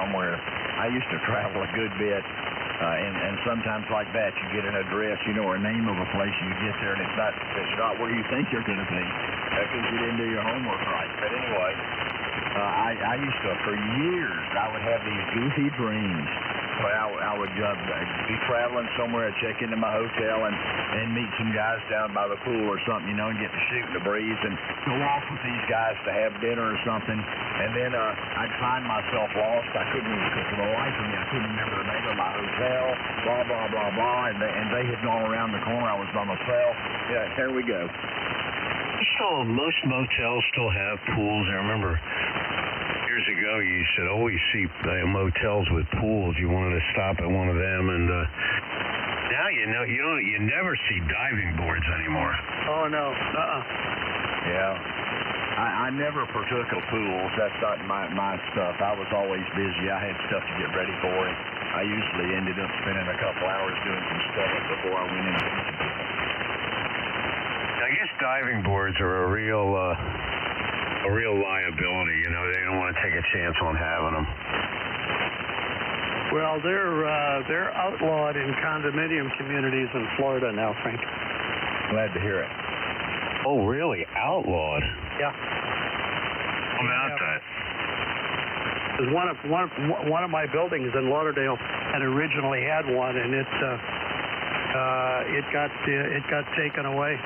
somewhere. I used to travel a good bit, and sometimes like that, you get an address, or a name of a place, and you get there, and it's not where you think you're going to be, because you didn't do your homework right. But anyway, I used to, for years, I would have these goofy dreams. I would be traveling somewhere, check into my hotel, and meet some guys down by the pool or something, and get to shoot the breeze and go off with these guys to have dinner or something. And then I'd find myself lost. I couldn't, for the life of me, I couldn't remember the name of my hotel, blah, blah, blah, blah. And they had gone around the corner. I was by myself. Yeah, here we go. So most motels still have pools. I remember years ago you should always see motels with pools. You wanted to stop at one of them, and now you never see diving boards anymore. Oh no. Yeah. I never partook of pools. That's not my stuff. I was always busy. I had stuff to get ready for, and I usually ended up spending a couple hours doing some stuff before I went into it. I guess diving boards are a real liability. They don't want to take a chance on having them. Well, they're outlawed in condominium communities in Florida now, Frank. Glad to hear it. Oh, really? Outlawed? Yeah. How about that? Because one of my buildings in Lauderdale had originally had one, and it got taken away.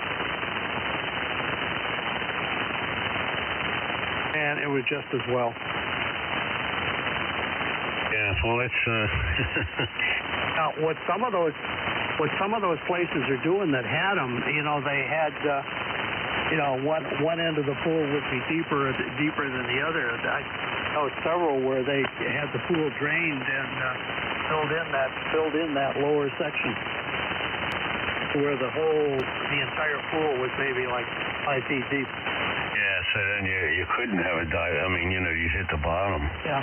And it was just as well. Yeah, well, it's now what some of those places are doing that had them, they had, one end of the pool would be deeper than the other. I know several where they had the pool drained and filled in that lower section, where the entire pool was maybe like 5 feet deep. Yeah, so then you couldn't have a dive. I mean, you'd hit the bottom. Yeah.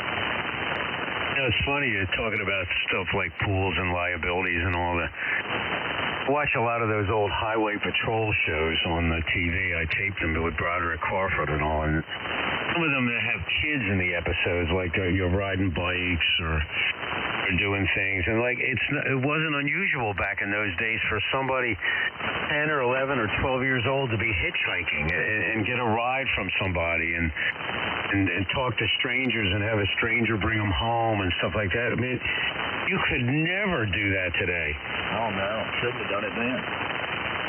It's funny you're talking about stuff like pools and liabilities and all that. I watch a lot of those old highway patrol shows on the TV. I taped them with Broderick Crawford and all. And some of them that have kids in the episodes, like you're riding bikes or doing things, and it wasn't unusual back in those days for somebody 10 or 11 or 12 years old to be hitchhiking and get a ride from somebody and talk to strangers and have a stranger bring them home and stuff like that. I mean, you could never do that today. Oh no, shouldn't have done it then.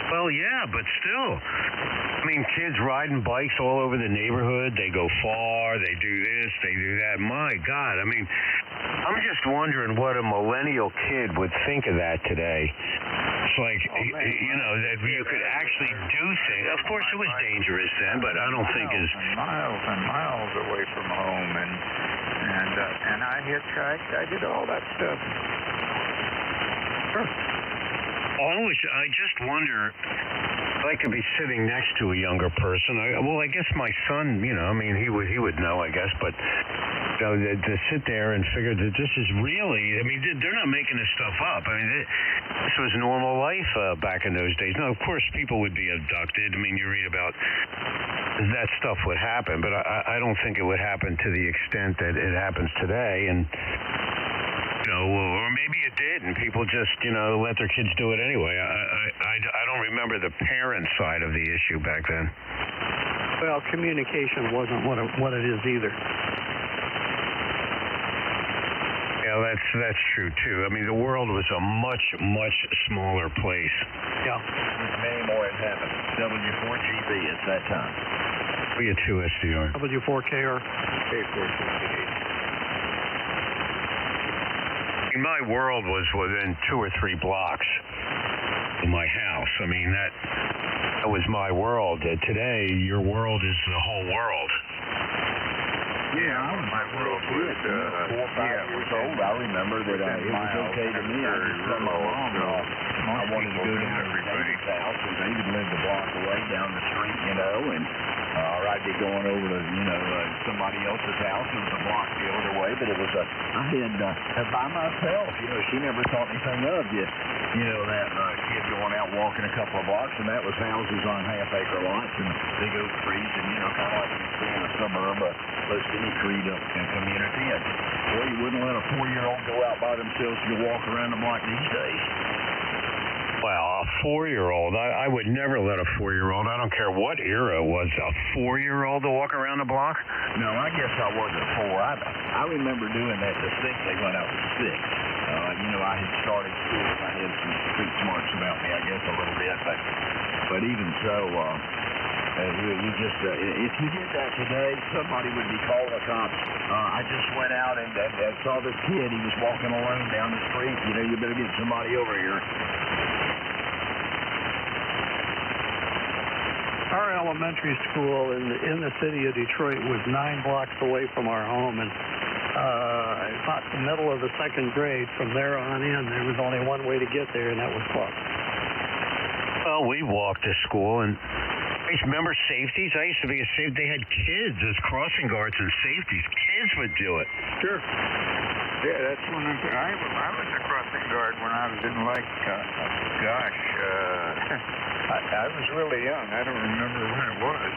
Well, yeah, but still. I mean, kids riding bikes all over the neighborhood. They go far. They do this. They do that. My God. I mean, I'm just wondering what a millennial kid would think of that today. It's like, that you could actually do things. Of course, it was dangerous then, but I don't think as miles and miles away from home, and I hitchhiked. I did all that stuff. Sure. I just wonder if I could be sitting next to a younger person. I guess my son, he would know, I guess, but to sit there and figure that this is really, they're not making this stuff up. This was normal life back in those days. Now, of course, people would be abducted. You read about that stuff would happen, but I don't think it would happen to the extent that it happens today. And or maybe it did, and people just, let their kids do it anyway. I don't remember the parent side of the issue back then. Well, communication wasn't what it is either. Yeah, that's true too. The world was a much, much smaller place. Yeah. Many more inhabitants. W4GB at that time. W2SDR. W4KR. K4GB. My world was within 2 or 3 blocks of my house. That was my world. Today, your world is the whole world. Yeah, my world was 4 or 5 years old. I remember that it was okay to me. I just told my mom I wanted to go down to David's house, and David lived a block away down the street, or I'd be going over to, somebody else's house. It was a block the other way, but it was I had by myself. She never thought anything of you. That kid going out walking a couple of blocks, and that was houses on half-acre lots and big oak trees, and kind of like you see in a suburb, most any community. And boy, you wouldn't let a 4-year-old go out by themselves to go walk around the block these days. Well, a 4-year-old, I would never let a 4-year-old, I don't care what era it was, a 4-year-old to walk around the block? No, I guess I wasn't 4. I remember doing that distinctly when I was 6. I had started school. I had some street smarts about me, I guess, a little bit. But even so, you just, if you did that today, somebody would be calling the cops. I just went out and saw this kid. He was walking alone down the street. You better get somebody over here. Our elementary school in the city of Detroit was 9 blocks away from our home, and about the middle of the 2nd grade, from there on in, there was only one way to get there, and that was walk. Well, we walked to school, and I remember safeties. I used to be a safety. They had kids as crossing guards and safeties. Kids would do it. Sure. Yeah, that's when I was a crossing guard when I was in I was really young. I don't remember when it was.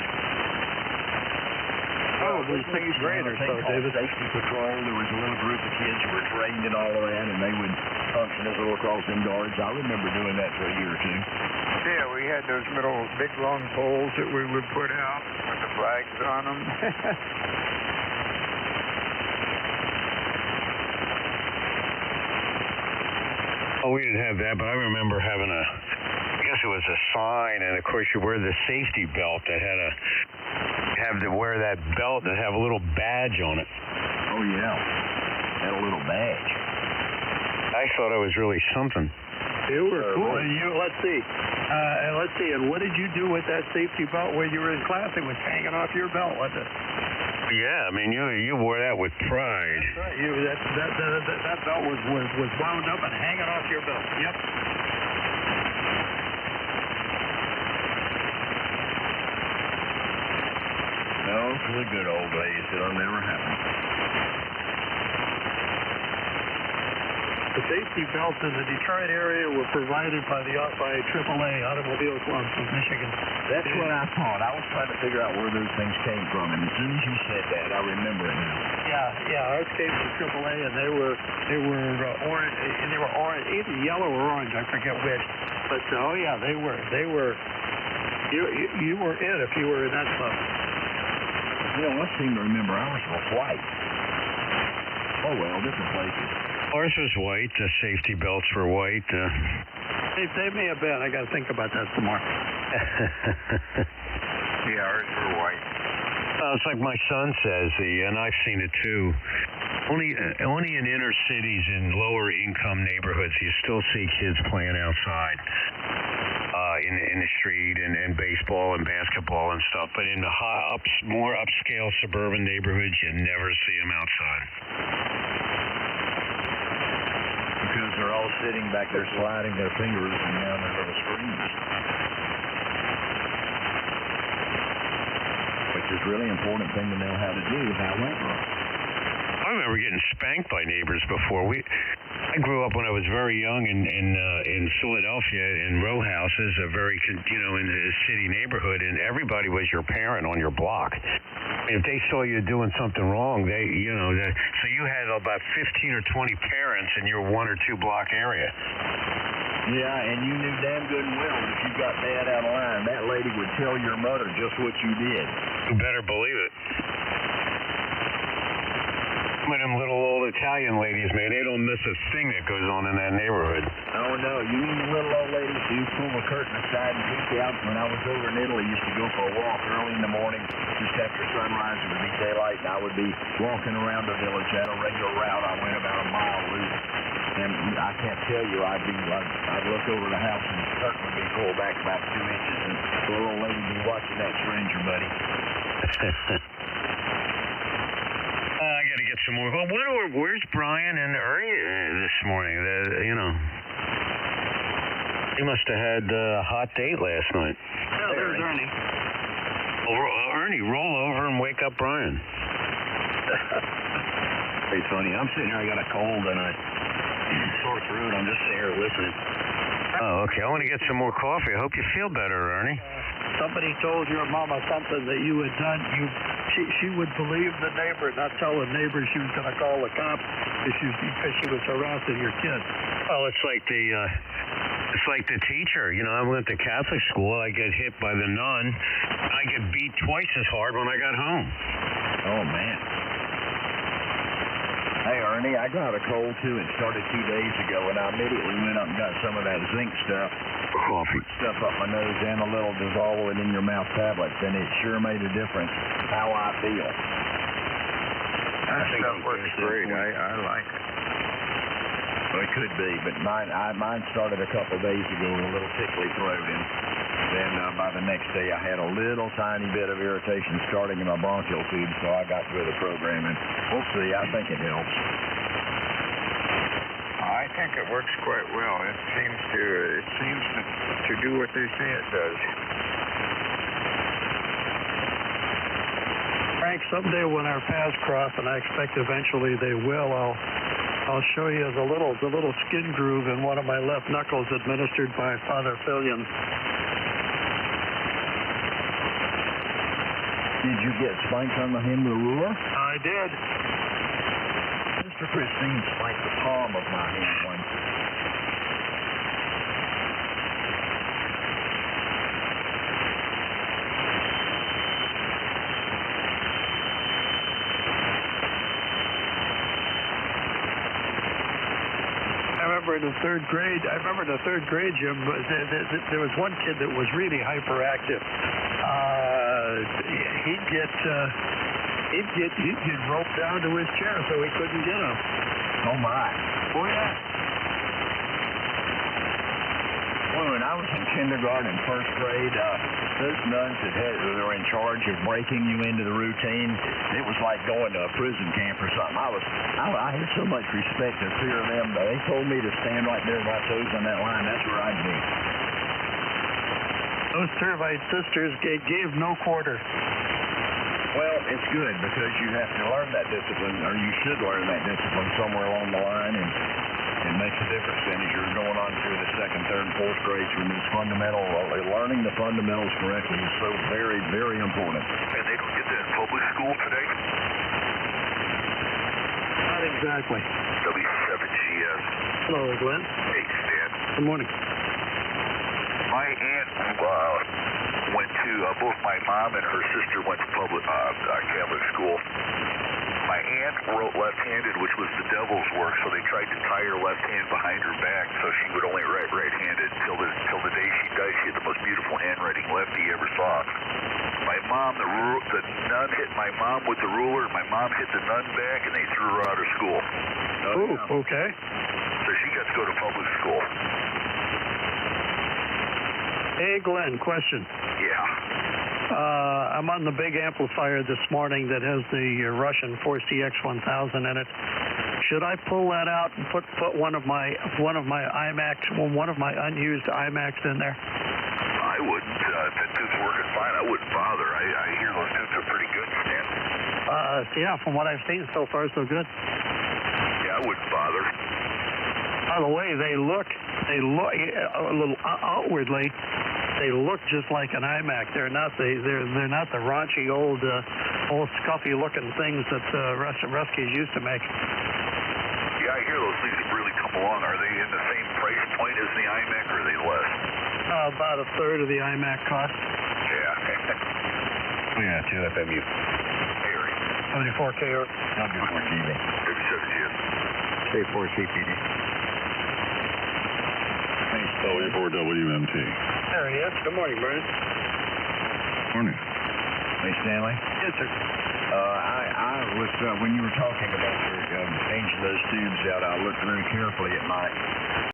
Probably 6th grade or so, David. Safety patrol. There was a little group of kids who were trained in all of that, and they would function as little crossing guards. I remember doing that for a year or two. Yeah, we had those little big long poles that we would put out with the flags on them. Oh, we didn't have that, but I remember having I guess it was a sign, and of course you wear the safety belt that have to wear that belt that have a little badge on it. Oh, yeah. Had a little badge. I thought it was really something. You were cool. Let's see. And what did you do with that safety belt when you were in class? It was hanging off your belt, wasn't it? Yeah, I mean, you wore that with pride. That's right. That belt was wound up and hanging off your belt. Yep. No, for the good old days, it'll never happen. The safety belts in the Detroit area were provided by AAA Automobile Club of Michigan. That's what I thought. I was trying to figure out where those things came from, and as soon as you said that, I remember it now. Yeah. Ours came from AAA, and they were orange. They were orange, either yellow or orange. I forget which. But they were. You were in if you were in that club. I seem to remember ours were white. Oh well, different places. Ours was white. The safety belts were white. They may have been. I got to think about that some more. Yeah, ours were white. It's like my son says, and I've seen it too. Only in inner cities and lower income neighborhoods you still see kids playing outside in the street and baseball and basketball and stuff. But in the more upscale suburban neighborhoods, you never see them outside. Because they're all sitting back there sliding their fingers around their little screens. Which is a really important thing to know how to do, however. I remember getting spanked by neighbors before. I grew up when I was very young in Philadelphia in row houses, in a city neighborhood, and everybody was your parent on your block. If they saw you doing something wrong, so you had about 15 or 20 parents in your 1 or 2 block area. Yeah, and you knew damn good and well that if you got bad out of line, that lady would tell your mother just what you did. You better believe it. Some of them little old Italian ladies, man, they don't miss a thing that goes on in that neighborhood. Oh, no. You mean the little old ladies who pull the curtain aside and peek out? When I was over in Italy, used to go for a walk early in the morning, just after sunrise. It would be daylight, and I would be walking around the village at a regular route. I went about a mile loop. And I can't tell you, I'd look over the house, and the curtain would be pulled back about 2 inches, and the little old lady would be watching that stranger, buddy. I got to get some more. Well, where's Brian and Ernie this morning? He must have had a hot date last night. Oh, there's Ernie. Well, Ernie, roll over and wake up Brian. Pretty funny. I'm sitting here, I got a cold and a sore throat. I'm just sitting here listening. Oh, okay. I want to get some more coffee. I hope you feel better, Ernie. somebody told your mama something that you had done, she would believe the neighbor, not tell the neighbor she was going to call the cops because she was harassing your kid. Well, it's like the teacher. You know, I went to Catholic school. I get hit by the nun. I get beat twice as hard when I got home. Oh, man. Hey, Ernie, I got a cold, too. It started 2 days ago, and I immediately went up and got some of that zinc stuff. Coffee. Stuff up my nose and a little dissolve it in your mouth tablets, and it sure made a difference how I feel. That stuff works great. I like it. Well, it could be, but mine started a couple days ago with a little tickly throat, and then by the next day I had a little tiny bit of irritation starting in my bronchial tube, so I got with the program, and we'll see. I think it helps. I think it works quite well. It seems to do what they say it does. Frank, someday when our paths cross, and I expect eventually they will, I'll show you the little skin groove in one of my left knuckles administered by Father Fillion. Did you get spiked on the hem of the ruler? I did. Mr. Christine spiked the palm of my hand once. I remember in the third grade, Jim, there was one kid that was really hyperactive. He'd get roped down to his chair so he couldn't get up. Oh, my. Oh, yeah. Well, when I was in kindergarten and first grade, those nuns that were in charge of breaking you into the routine, it was like going to a prison camp or something. I had so much respect and fear of them. They told me to stand right there with my toes on that line. That's where I'd be. Those Servite sisters gave no quarter. Well, it's good because you have to learn that discipline, or you should learn that discipline somewhere along the line, and it makes a difference then as you're going on through the second, third, and fourth grades when it's fundamental. Learning the fundamentals correctly is so very, very important. And they don't get that in public school today? Not exactly. W2SDR. Hello, Glenn. Hey, Stan. Good morning. My aunt went to, both my mom and her sister went to public Catholic school. My aunt wrote left-handed, which was the devil's work, so they tried to tie her left hand behind her back so she would only write right-handed till the day she died. She had the most beautiful handwriting lefty you ever saw. My mom, the nun hit my mom with the ruler. My mom hit the nun back, and they threw her out of school. Oh, okay. So she got to go to public school. Hey, Glenn, question. Yeah. I'm on the big amplifier this morning that has the Russian 4CX1000 in it. Should I pull that out and put one of my iMacs, one of my unused iMacs in there? I wouldn't. If that tune's working fine, I wouldn't bother. I hear those tunes are pretty good, Stan. Yeah, from what I've seen so far, so good. Yeah, I wouldn't bother. By the way, they look a little outwardly. They look just like an iMac. They're not the raunchy old scuffy looking things that Ruskies used to make. Yeah, I hear those things have really come along. Are they in the same price point as the iMac, or are they less? About a third of the iMac cost. Yeah. Yeah, 2FMU. Harry. 74K or W4GB. W7GS. K4CPD. W4WMT. There he is. Good morning, Brian. Morning. Hey, Stanley. Yes, sir. I was, when you were talking about your changing those tubes out, I looked very carefully at my